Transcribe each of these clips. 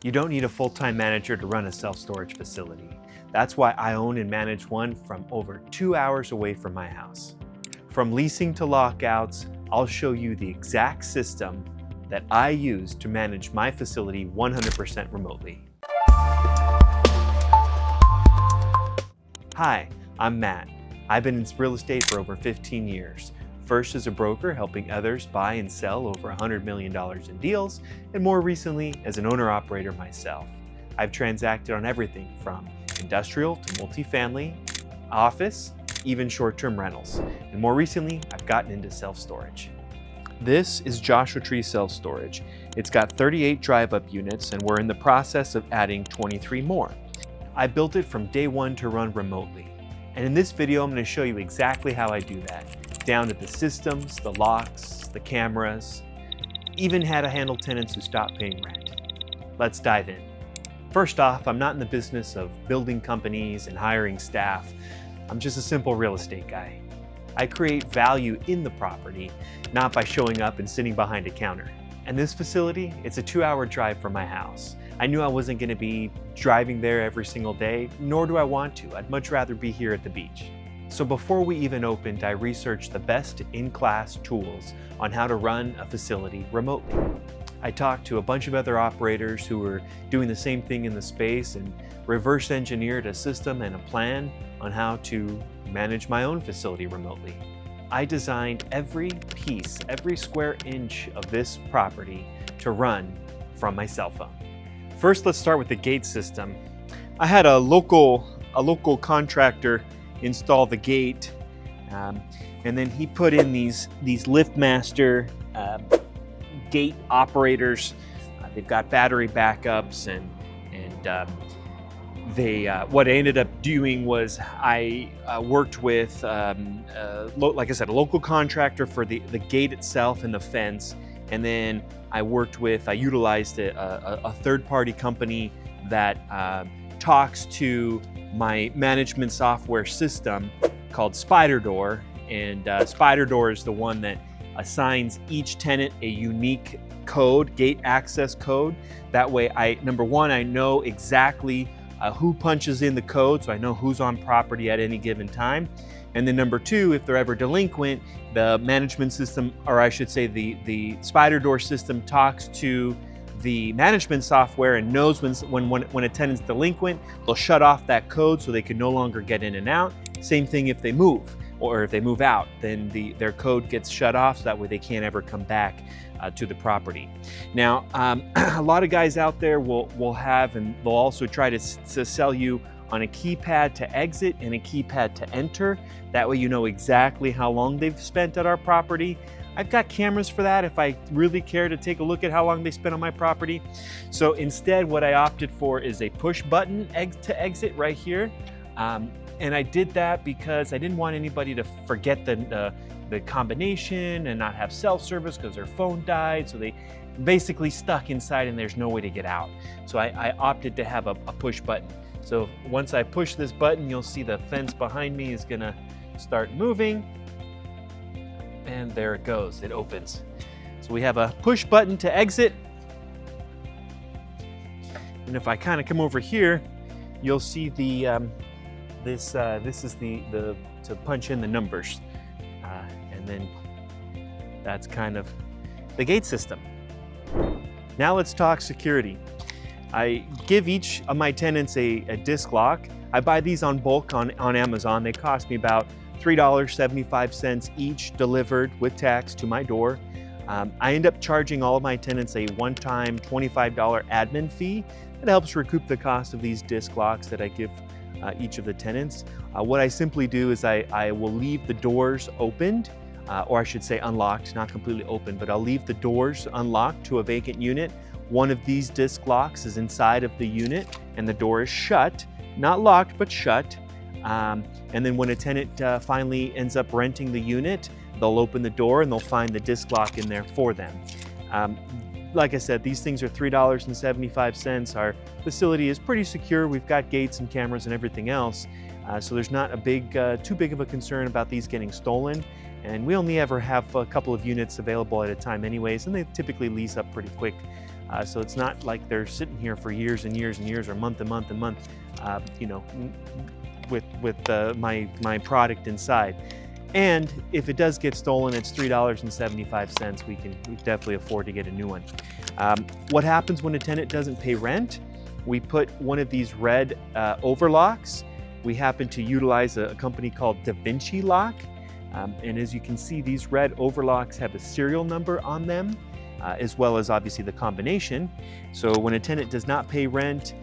You don't need a full-time manager to run a self-storage facility. That's why I own and manage one from over 2 hours away from my house. From leasing to lockouts, I'll show you the exact system that I use to manage my facility 100% remotely. Hi, I'm Matt. I've been in real estate for over 15 years. First as a broker, helping others buy and sell over $100 million in deals, and more recently as an owner-operator myself. I've transacted on everything from industrial to multifamily, office, even short-term rentals. And more recently, I've gotten into self-storage. This is Joshua Tree Self-Storage. It's got 38 drive-up units, and we're in the process of adding 23 more. I built it from day one to run remotely. And in this video, I'm going to show you exactly how I do that, down to the systems, the locks, the cameras, even how to handle tenants who stop paying rent. Let's dive in. First off, I'm not in the business of building companies and hiring staff. I'm just a simple real estate guy. I create value in the property, not by showing up and sitting behind a counter. And this facility, it's a 2-hour drive from my house. I knew I wasn't going to be driving there every single day, nor do I want to. I'd much rather be here at the beach. So before we even opened, I researched the best in-class tools on how to run a facility remotely. I talked to a bunch of other operators who were doing the same thing in the space and reverse engineered a system and a plan on how to manage my own facility remotely. I designed every piece, every square inch of this property to run from my cell phone. First, let's start with the gate system. I had a local contractor install the gate, and then he put in these LiftMaster gate operators. They've got battery backups, and what I ended up doing was I worked with, like I said, a local contractor for the gate itself and the fence, and then I utilized a third-party company that talks to my management software system called SpiderDoor, and SpiderDoor is the one that assigns each tenant a unique code, gate access code. That way, number one, I know exactly who punches in the code, so I know who's on property at any given time. And then number two, if they're ever delinquent, the management system, or I should say the SpiderDoor system, talks to the management software and knows when a tenant's delinquent, they'll shut off that code so they can no longer get in and out. Same thing if they move, or if they move out, then their code gets shut off, so that way they can't ever come back to the property. Now, a lot of guys out there will have, and they'll also try to sell you on a keypad to exit and a keypad to enter. That way you know exactly how long they've spent at our property. I've got cameras for that if I really care to take a look at how long they spent on my property. So instead, what I opted for is a push button to exit right here. And I did that because I didn't want anybody to forget the combination and not have self-service because their phone died. So they basically stuck inside and there's no way to get out. So I opted to have a push button. So once I push this button, you'll see the fence behind me is gonna start moving. And there it goes, it opens. So we have a push button to exit. And if I kind of come over here, you'll see this is the to punch in the numbers. And then that's kind of the gate system. Now let's talk security. I give each of my tenants a disc lock. I buy these on bulk on Amazon. They cost me about $3.75 each delivered with tax to my door. I end up charging all of my tenants a one-time $25 admin fee. It helps recoup the cost of these disc locks that I give each of the tenants. What I simply do is I will leave the doors opened, or I should say unlocked, not completely open, but I'll leave the doors unlocked to a vacant unit. One of these disc locks is inside of the unit and the door is shut, not locked, but shut. And then when a tenant finally ends up renting the unit, they'll open the door and they'll find the disc lock in there for them. Like I said, these things are $3.75. Our facility is pretty secure. We've got gates and cameras and everything else. So there's not too big of a concern about these getting stolen. And we only ever have a couple of units available at a time anyways, and they typically lease up pretty quick. So it's not like they're sitting here for years and years and years, or month and month and month, with my product inside. And if it does get stolen, it's $3.75. We definitely afford to get a new one. What happens when a tenant doesn't pay rent? We put one of these red overlocks. We happen to utilize a company called DaVinci lock. And as you can see, these red overlocks have a serial number on them, as well as obviously the combination. So when a tenant does not pay rent,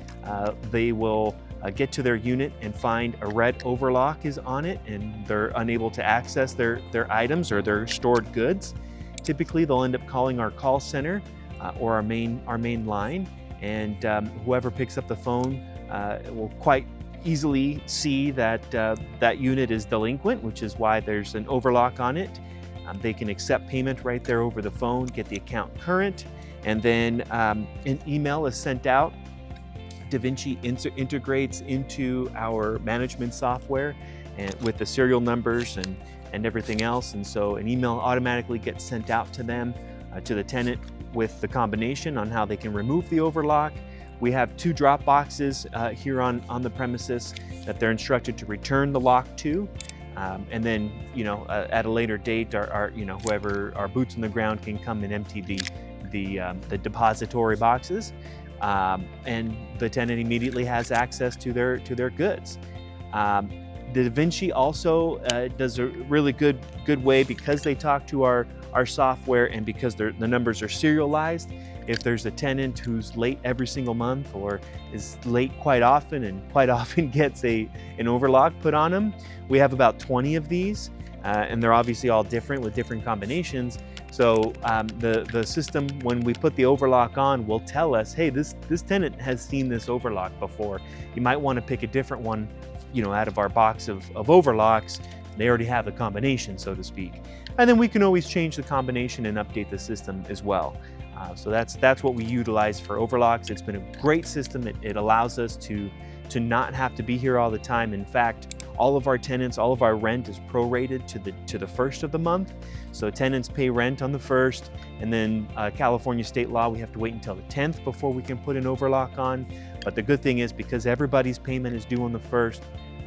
they will get to their unit and find a red overlock is on it, and they're unable to access their items or their stored goods. Typically, they'll end up calling our call center or our main line, and whoever picks up the phone will quite easily see that that unit is delinquent, which is why there's an overlock on it. They can accept payment right there over the phone, get the account current, and then an email is sent out. DaVinci integrates into our management software and with the serial numbers and everything else. And so an email automatically gets sent out to them, to the tenant, with the combination on how they can remove the overlock. We have 2 drop boxes here on the premises that they're instructed to return the lock to. And then, at a later date, whoever, our boots on the ground, can come and empty the depository boxes. And the tenant immediately has access to their goods. The DaVinci also does a really good way, because they talk to our software and because the numbers are serialized. If there's a tenant who's late every single month or is late quite often and quite often gets an overlock put on them, we have about 20 of these, and they're obviously all different with different combinations. So the system, when we put the overlock on, will tell us, hey, this tenant has seen this overlock before. You might want to pick a different one, out of our box of overlocks. They already have the combination, so to speak. And then we can always change the combination and update the system as well. So that's what we utilize for overlocks. It's been a great system. It allows us to not have to be here all the time. In fact, all of our tenants, all of our rent is prorated to the first of the month. So tenants pay rent on the 1st, and then California state law, we have to wait until the 10th before we can put an overlock on. But the good thing is, because everybody's payment is due on the 1st,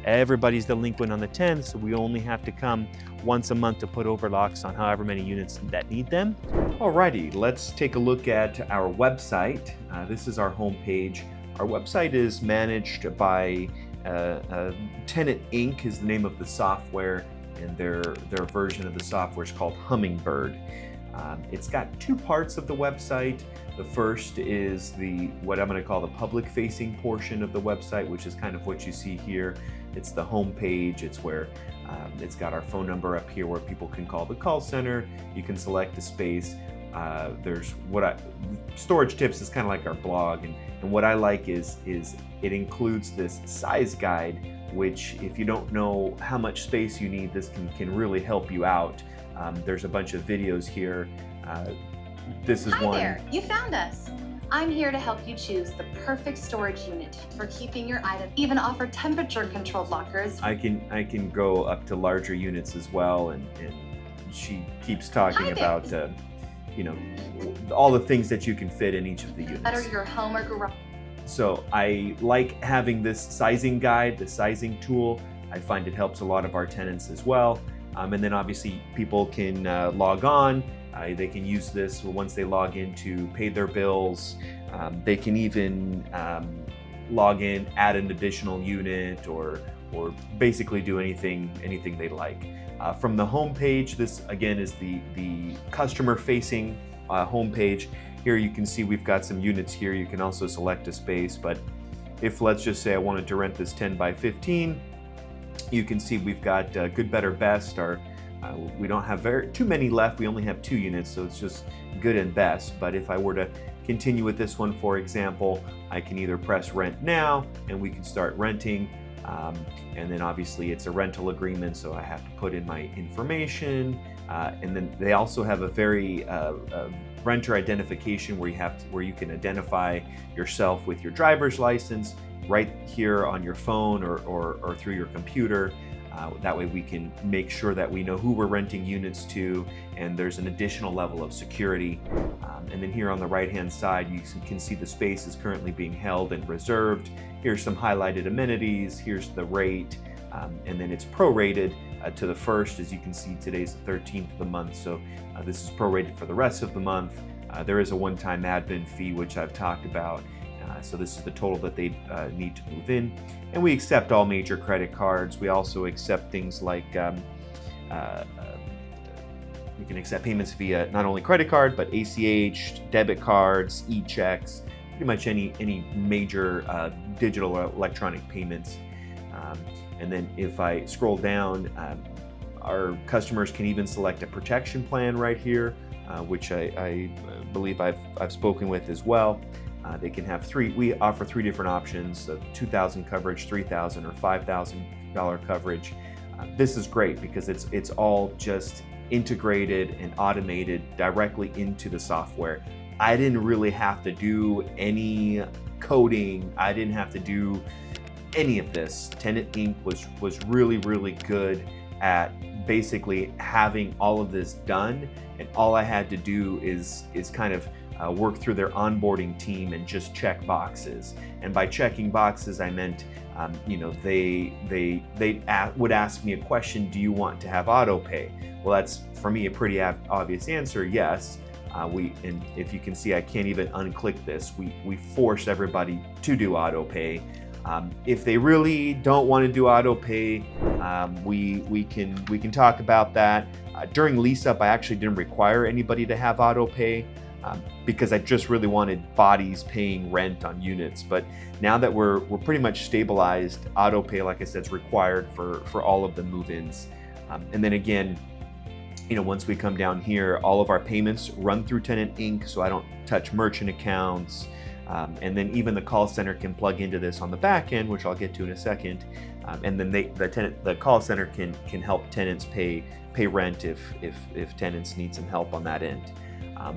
everybody's delinquent on the 10th, so we only have to come once a month to put overlocks on however many units that need them. Alrighty, let's take a look at our website. This is our homepage. Our website is managed by Tenant Inc. is the name of the software, and their version of the software is called Hummingbird. It's got 2 parts of the website. The first is what I'm going to call the public-facing portion of the website, which is kind of what you see here. It's the home page. It's where it's got our phone number up here where people can call the call center. You can select a space. There's storage tips is kind of like our blog, and what I like is it includes this size guide, which, if you don't know how much space you need, this can really help you out. There's a bunch of videos here. This is one. Hi there, you found us. I'm here to help you choose the perfect storage unit for keeping your items. Even offer temperature-controlled lockers. I can go up to larger units as well, and she keeps talking about all the things that you can fit in each of the units. Better your home or garage. So I like having this sizing guide, the sizing tool. I find it helps a lot of our tenants as well. And then obviously people can log on. They can use this once they log in to pay their bills. They can even log in, add an additional unit, or basically do anything they like. From the home page, this again is the customer-facing home page. Here you can see we've got some units here. You can also select a space, but if, let's just say, I wanted to rent this 10 by 15, you can see we've got good, better, best. We don't have too many left. We only have 2 units, so it's just good and best. But if I were to continue with this one, for example, I can either press rent now and we can start renting. And then obviously it's a rental agreement, so I have to put in my information. And then they also have a very renter identification where you can identify yourself with your driver's license right here on your phone or through your computer. That way we can make sure that we know who we're renting units to, and there's an additional level of security. And then here on the right-hand side, you can see the space is currently being held and reserved. Here's some highlighted amenities. Here's the rate, and then it's prorated to the first. As you can see, today's the 13th of the month, so this is prorated for the rest of the month. There is a one-time admin fee, which I've talked about. So this is the total that they need to move in. And we accept all major credit cards. We also accept things like, we can accept payments via not only credit card, but ACH, debit cards, e-checks, pretty much any major digital or electronic payments. And then if I scroll down, our customers can even select a protection plan right here, which I believe I've spoken with as well. They can have we offer three different options: $2,000 coverage, $3,000, or $5,000 coverage. This is great because it's all just integrated and automated directly into the software. I didn't really have to do any coding. I didn't have to do any of this. Tenant Inc. was really good at basically having all of this done, and all I had to do is kind of work through their onboarding team and just check boxes. And by checking boxes, I meant, they would ask me a question: do you want to have auto pay? Well, that's for me a pretty obvious answer: yes. And if you can see, I can't even unclick this. We force everybody to do auto pay. If they really don't want to do auto pay, we can talk about that. During lease up, I actually didn't require anybody to have auto pay because I just really wanted bodies paying rent on units. But now that we're pretty much stabilized, auto pay, like I said, is required for all of the move-ins. And then again, once we come down here, all of our payments run through Tenant Inc. So I don't touch merchant accounts. And then even the call center can plug into this on the back end, which I'll get to in a second. And then the call center can help tenants pay rent if tenants need some help on that end.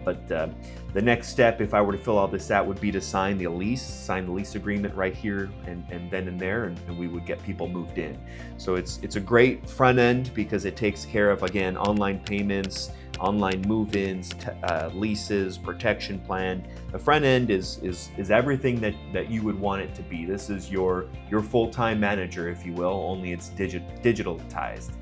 But the next step, if I were to fill all this out, would be to sign the lease agreement right here and then and there, and we would get people moved in. So it's a great front end because it takes care of, again, online payments, online move-ins, leases, protection plan. The front end is everything that you would want it to be. This is your full-time manager, if you will, only it's digitalized.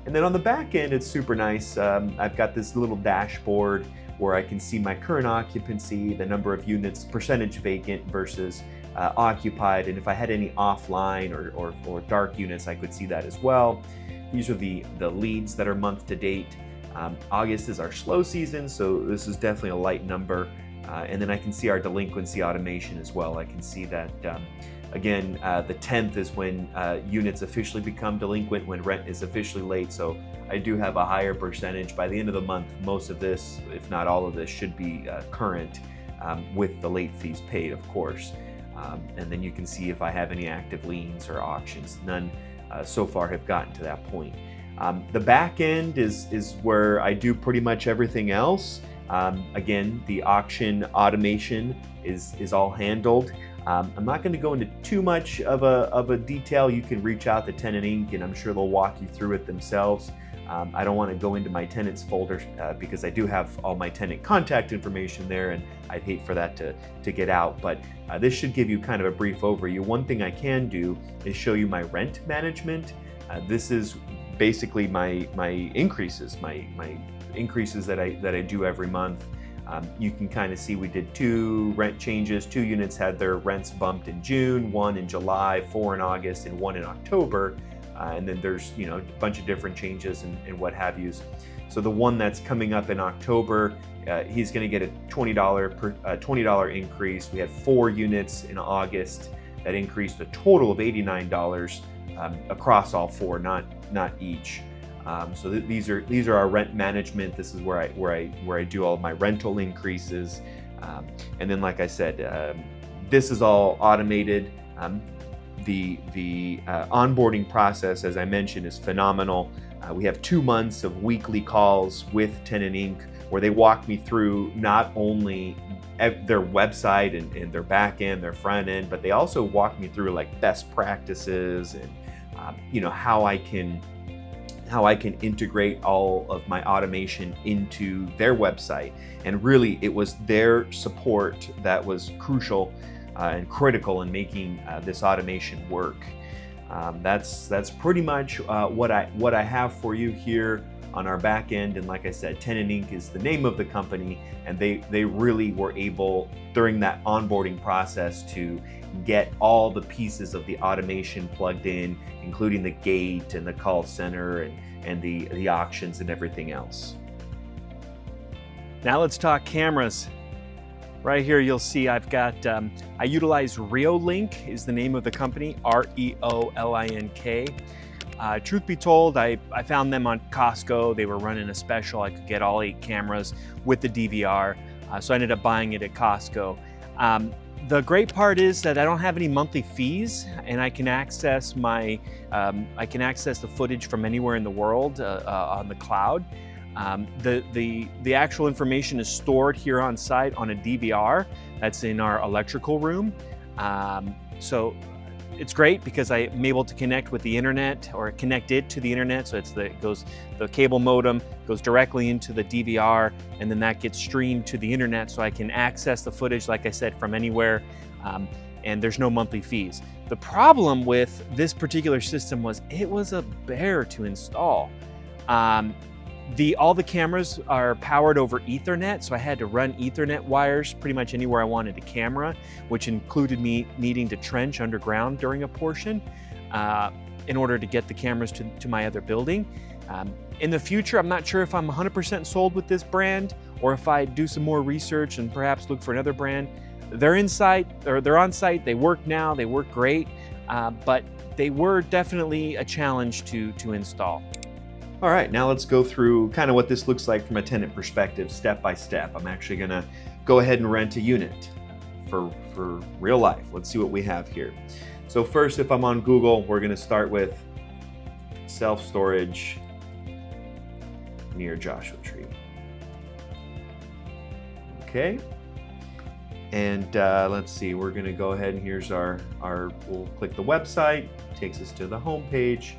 And then on the back end, it's super nice. I've got this little dashboard where I can see my current occupancy, the number of units, percentage vacant versus occupied, and if I had any offline or dark units, I could see that as well. These are the leads that are month to date. August is our slow season, so this is definitely a light number. And then I can see our delinquency automation as well. I can see that, again, the 10th is when units officially become delinquent, when rent is officially late. So I do have a higher percentage. By the end of the month, most of this, if not all of this, should be current with the late fees paid, of course. And then you can see if I have any active liens or auctions. None so far have gotten to that point. The back end is where I do pretty much everything else. Again, the auction automation is all handled. I'm not going to go into too much of a detail. You can reach out to Tenant Inc. and I'm sure they'll walk you through it themselves. I don't want to go into my tenants folder because I do have all my tenant contact information there, and I'd hate for that to get out. But this should give you kind of a brief overview. One thing I can do is show you my rent management. This is basically my increases, my increases that I do every month. You can kind of see we did 2 rent changes. 2 units had their rents bumped in June, 1 in July, 4 in August, and 1 in October. And then there's a bunch of different changes and what have yous. So the one that's coming up in October, he's going to get a $20 increase. We had 4 units in August that increased a total of $89 across all 4, not each. So these are our rent management. This is where I do all of my rental increases. And then, like I said, this is all automated. The onboarding process, as I mentioned, is phenomenal. We have 2 months of weekly calls with Tenant Inc. where they walk me through not only their website and their back end, their front end, but they also walk me through like best practices and how I can integrate all of my automation into their website. And really, it was their support that was crucial and critical in making this automation work. That's pretty much what I have for you here on our back end. And like I said, Tenant Inc. is the name of the company, and they really were able during that onboarding process to get all the pieces of the automation plugged in, including the gate and the call center and the auctions and everything else. Now let's talk cameras. Right here you'll see I've got, I utilize REOLink is the name of the company, REOLINK. Truth be told, I found them on Costco. They were running a special. I could get all 8 cameras with the DVR, so I ended up buying it at Costco. The great part is that I don't have any monthly fees, and I can access the footage from anywhere in the world on the cloud. The actual information is stored here on site on a DVR that's in our electrical room. So it's great because I'm able to connect with the internet or connect it to the internet. So the cable modem goes directly into the DVR, and then that gets streamed to the internet so I can access the footage, like I said, from anywhere. And there's no monthly fees. The problem with this particular system was it was a bear to install. All the cameras are powered over Ethernet, so I had to run Ethernet wires pretty much anywhere I wanted a camera, which included me needing to trench underground during a portion in order to get the cameras to my other building. In the future, I'm not sure if I'm 100% sold with this brand or if I do some more research and perhaps look for another brand. They're on site, they work now, they work great, but they were definitely a challenge to install. All right, now let's go through kind of what this looks like from a tenant perspective, step by step. I'm actually gonna go ahead and rent a unit for real life. Let's see what we have here. So first, if I'm on Google, we're gonna start with self-storage near Joshua Tree. Okay, and let's see, we're gonna go ahead and here's we'll click the website, takes us to the home page.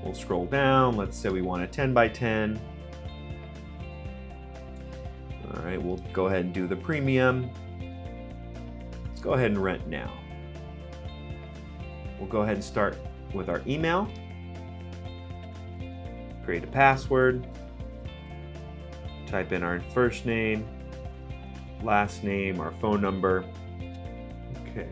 We'll scroll down. Let's say we want a 10 by 10. All right, we'll go ahead and do the premium. Let's go ahead and rent now. We'll go ahead and start with our email. Create a password. Type in our first name, last name, our phone number. Okay.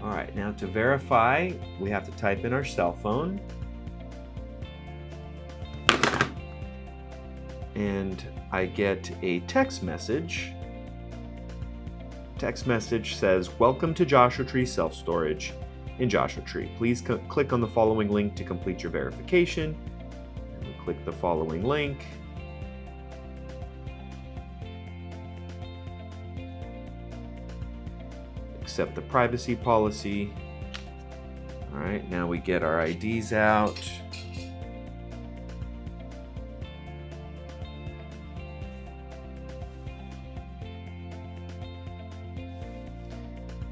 All right, now to verify, we have to type in our cell phone. And I get a text message. Text message says, "Welcome to Joshua Tree Self-Storage in Joshua Tree. Please click on the following link to complete your verification." And we click the following link. Accept the privacy policy. All right, now we get our IDs out.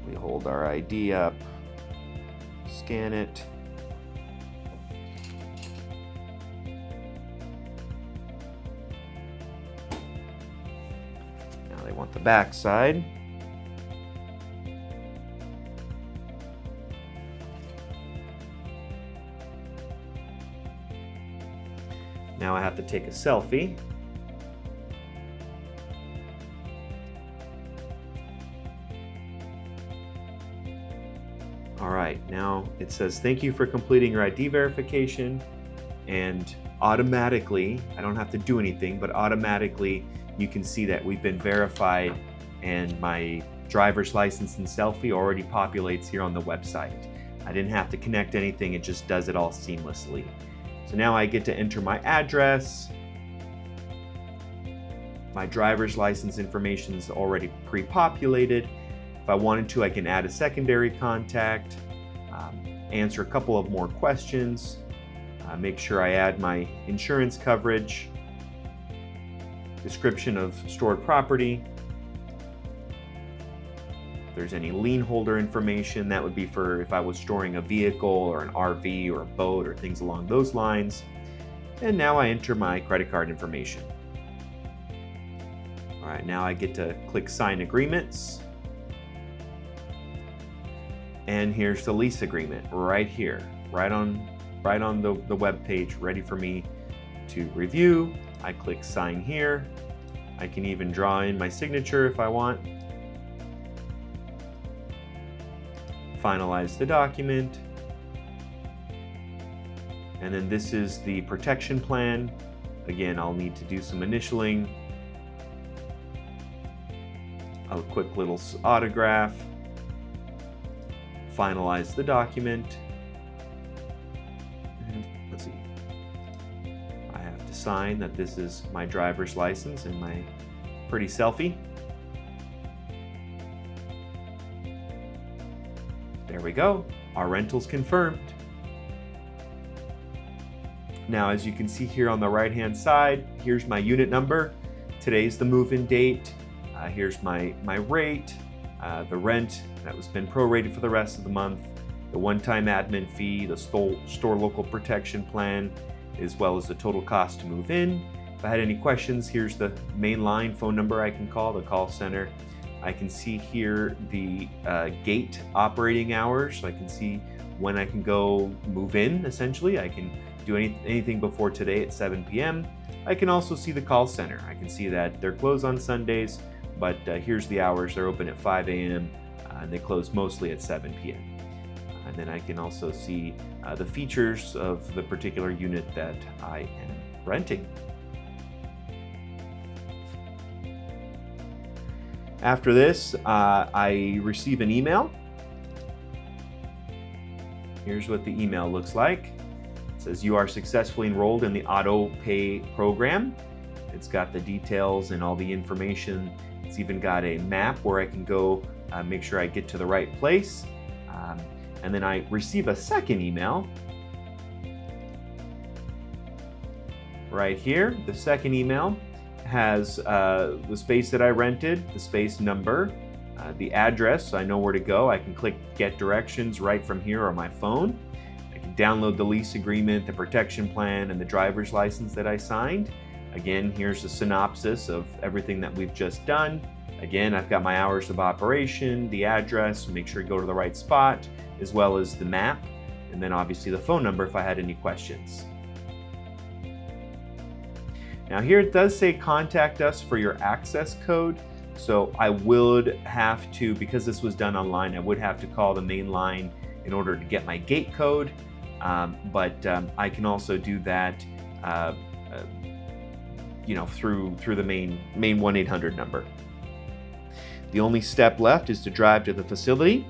We hold our ID up, scan it. Now they want the back side. Now I have to take a selfie. All right, now it says, "Thank you for completing your ID verification." And automatically, I don't have to do anything, but automatically you can see that we've been verified and my driver's license and selfie already populates here on the website. I didn't have to connect anything, it just does it all seamlessly. So now I get to enter my address. My driver's license information is already pre-populated. If I wanted to, I can add a secondary contact, answer a couple of more questions, make sure I add my insurance coverage, description of stored property, there's any lien holder information, that would be for if I was storing a vehicle or an RV or a boat or things along those lines. And now I enter my credit card information. All right, now I get to click sign agreements. And here's the lease agreement right here, right on the web page, ready for me to review. I click sign here. I can even draw in my signature if I want. Finalize the document. And then this is the protection plan. Again, I'll need to do some initialing. A quick little autograph. Finalize the document. And let's see. I have to sign that this is my driver's license and my pretty selfie. There we go. Our rental's confirmed. Now, as you can see here on the right-hand side, here's my unit number. Today's the move-in date. Here's my rate, the rent that was been prorated for the rest of the month, the one-time admin fee, the store local protection plan, as well as the total cost to move in. If I had any questions, here's the main line phone number I can call, the call center. I can see here the gate operating hours. So I can see when I can go move in, essentially. I can do anything before today at 7 p.m. I can also see the call center. I can see that they're closed on Sundays, but here's the hours. They're open at 5 a.m. And they close mostly at 7 p.m. And then I can also see the features of the particular unit that I am renting. After this, I receive an email. Here's what the email looks like. It says you are successfully enrolled in the auto pay program. It's got the details and all the information. It's even got a map where I can go make sure I get to the right place. And then I receive a second email right here. The second email has the space that I rented, the space number, the address, so I know where to go. I can click get directions right from here on my phone. I can download the lease agreement, the protection plan, and the driver's license that I signed. Again, here's the synopsis of everything that we've just done. Again, I've got my hours of operation, the address, make sure you go to the right spot, as well as the map, and then obviously the phone number if I had any questions. Now here it does say contact us for your access code. So I would have to, because this was done online, I would have to call the main line in order to get my gate code. But I can also do that through the main 1-800 number. The only step left is to drive to the facility.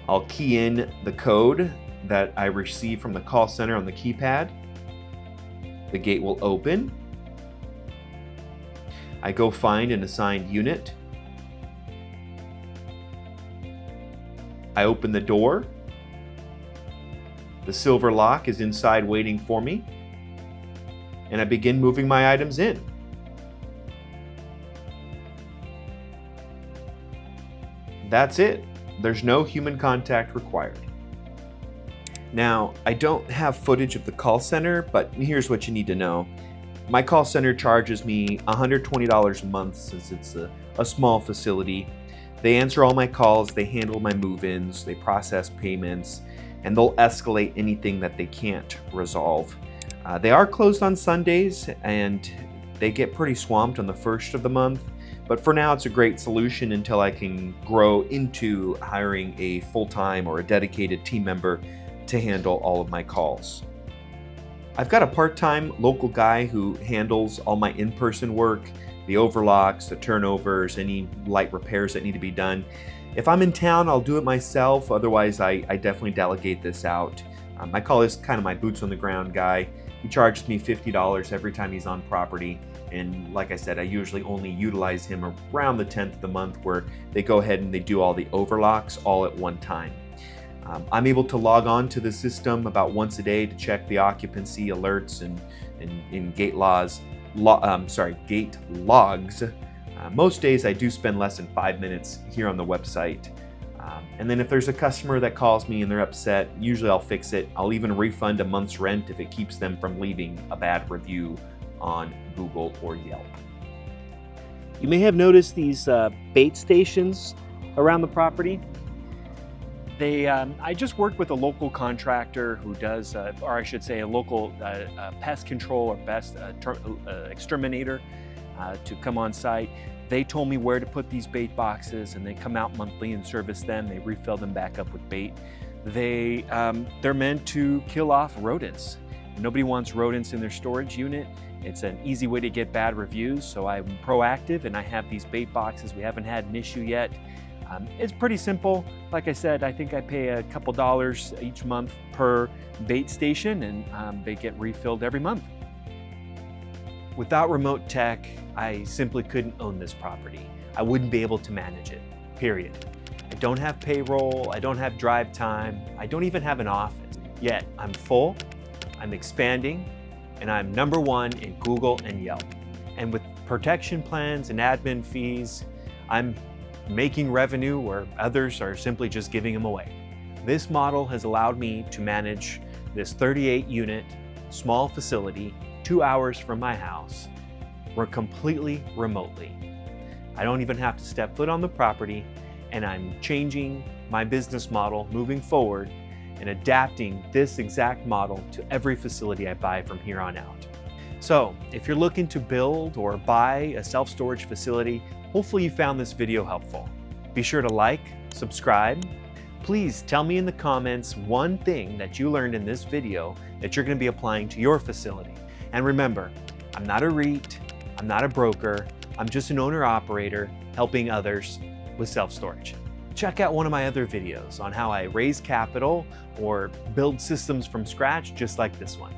I'll key in the code that I received from the call center on the keypad. The gate will open. I go find an assigned unit. I open the door. The silver lock is inside waiting for me. And I begin moving my items in. That's it. There's no human contact required. Now, I don't have footage of the call center, but here's what you need to know. My call center charges me $120 a month since it's a small facility. They answer all my calls, they handle my move-ins, they process payments, and they'll escalate anything that they can't resolve. They are closed on Sundays, and they get pretty swamped on the first of the month. But for now, it's a great solution until I can grow into hiring a full-time or a dedicated team member to handle all of my calls. I've got a part-time local guy who handles all my in-person work, the overlocks, the turnovers, any light repairs that need to be done. If I'm in town, I'll do it myself. Otherwise, I definitely delegate this out. I call this kind of my boots on the ground guy. He charges me $50 every time he's on property. And like I said, I usually only utilize him around the 10th of the month where they go ahead and they do all the overlocks all at one time. I'm able to log on to the system about once a day to check the occupancy alerts and gate logs. Most days I do spend less than 5 minutes here on the website. And then if there's a customer that calls me and they're upset, usually I'll fix it. I'll even refund a month's rent if it keeps them from leaving a bad review on Google or Yelp. You may have noticed these bait stations around the property. I just worked with a local contractor who does, or I should say a local pest control or pest exterminator to come on site. They told me where to put these bait boxes, and they come out monthly and service them. They refill them back up with bait. They're meant to kill off rodents. Nobody wants rodents in their storage unit. It's an easy way to get bad reviews, so I'm proactive and I have these bait boxes. We haven't had an issue yet. It's pretty simple. Like I said, I think I pay a couple dollars each month per bait station, and they get refilled every month. Without remote tech, I simply couldn't own this property. I wouldn't be able to manage it, period. I don't have payroll, I don't have drive time, I don't even have an office. Yet I'm full, I'm expanding, and I'm #1 in Google and Yelp. And with protection plans and admin fees, I'm making revenue where others are simply just giving them away. This model has allowed me to manage this 38-unit small facility 2 hours from my house. We're completely remotely. I don't even have to step foot on the property, and I'm changing my business model moving forward and adapting this exact model to every facility I buy from here on out. So if you're looking to build or buy a self-storage facility, hopefully you found this video helpful. Be sure to like, subscribe. Please tell me in the comments one thing that you learned in this video that you're going to be applying to your facility. And remember, I'm not a REIT, I'm not a broker, I'm just an owner-operator helping others with self-storage. Check out one of my other videos on how I raise capital or build systems from scratch just like this one.